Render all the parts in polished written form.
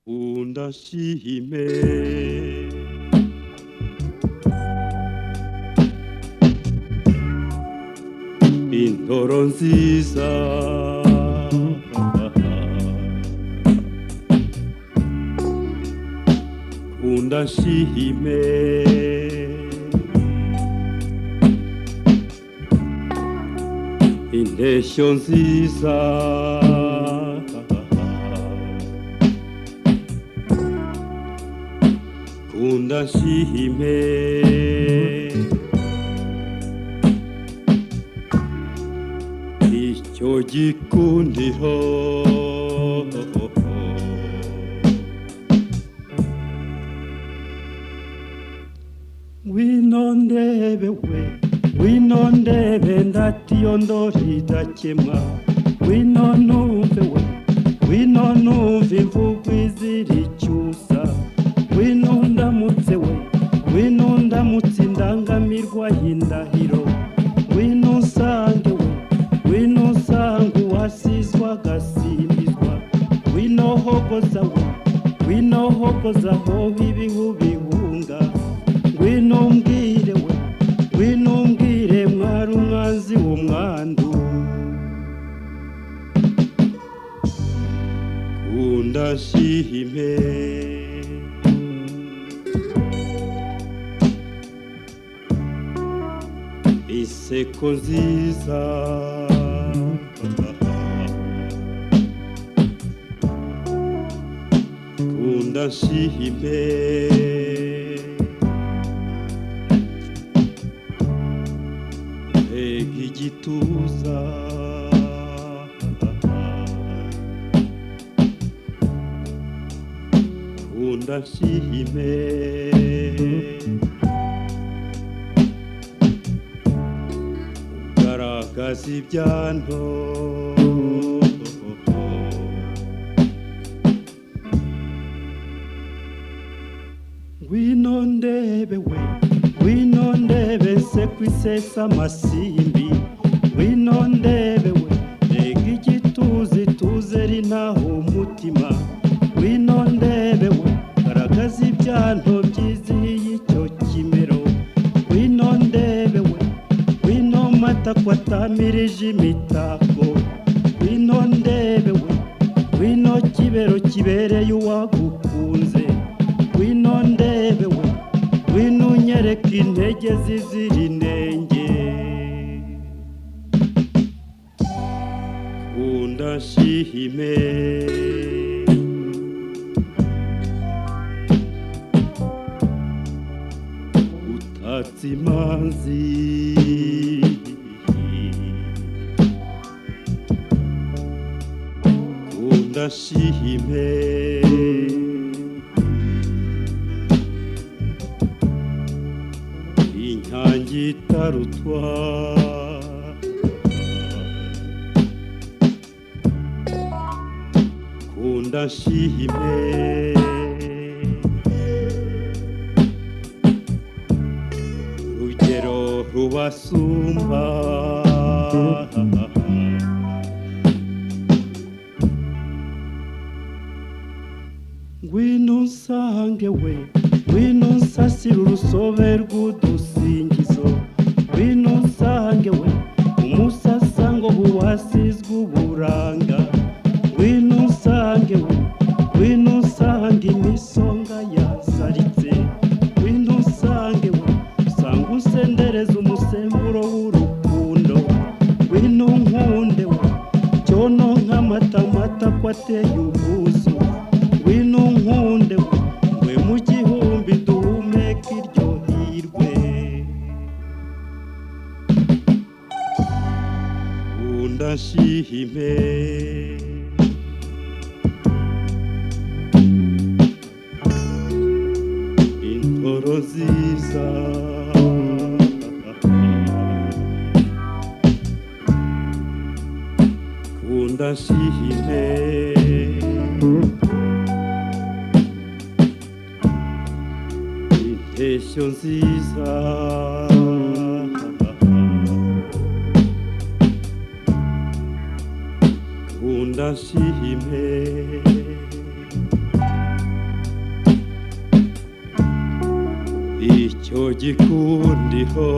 undashime indoro nziza undashime indeshyo nziza undashime icyo gikundiro wino ndebe we wino ndebe ndatiyo ndoridakemwa wino numve we wino numve imvugo izira icyusa wino ndamutse we wino ndamutse indangamirwa y'indahiro wino nsange we wino nsange uwasizwa agasimbizwa wino hogoza we wino hogoza aho ibihu bihunga wino mbwire we wino mbwire mwari umwanzi w'umwandu undashime iseko nziza undashime ega igituza undashime ugaragaza ibyanto wino ndebe we wino ndebe se kwisesa amasimbi wino ndebe we ega igituzi tuze rinaho umutima wino ndebe we garagaza ibyanto byizihiye icyo kimero wino ndebe we wino mata kwatamirije imitako wino ndebe we wino kibero kibereye uwagukunze wino ndebe we wino unyereka intege zizira inenge undashime utatse imanzi undashime inyange itarutwa undashime rugero rubasumba ngwino nsange we ngwino nsasira urusobe rw'udusingizo ngwino nsange we umusasango buwasizwe uburanga ngwino nsange we ngwino nsange imisonga yasaritse ngwino nsange we usanga usendereza umusemburo w'urukundo ngwino nkunde we cyono nk'amata mata kwateye ubwuzu ngwino nkunde we mu gihumbi duhumeka iryo hirwe undashime indoro nziza undashime indeshyo nziza undashime cyo gikundiho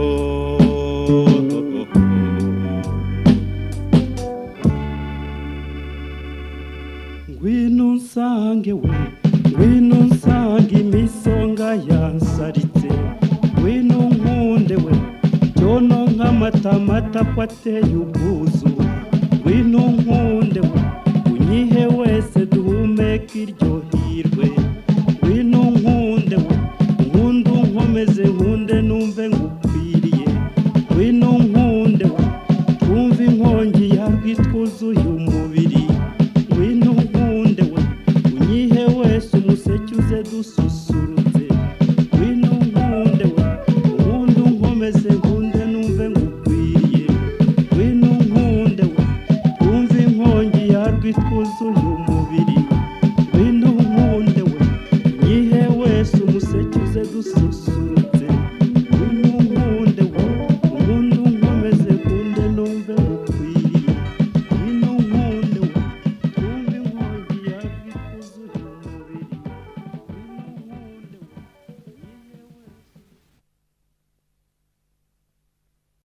ngwino nsange we ngwino nsange imisonga yansaritse ngwino nkunde we cyono nk'amata mata kwateye ubwuzu ngwino nkunde we unyihe wese duhumeka iryo hirwe ngwino nkunde we nkunde unkomeze nkunde numve ngukwiriye ngwino nkunde we twumve inkongi yarwo twuzuye umubiri ngwino nkunde we unyihe wese umuseke uze dususurutse ngwino nkunde we nkunde unkomeze nkunde numve ngukwiriye ngwino nkunde we twumve inkongi yarwo twuzuye umubiri ngwino nkunde we unyihe wese umuseke uze dususurutse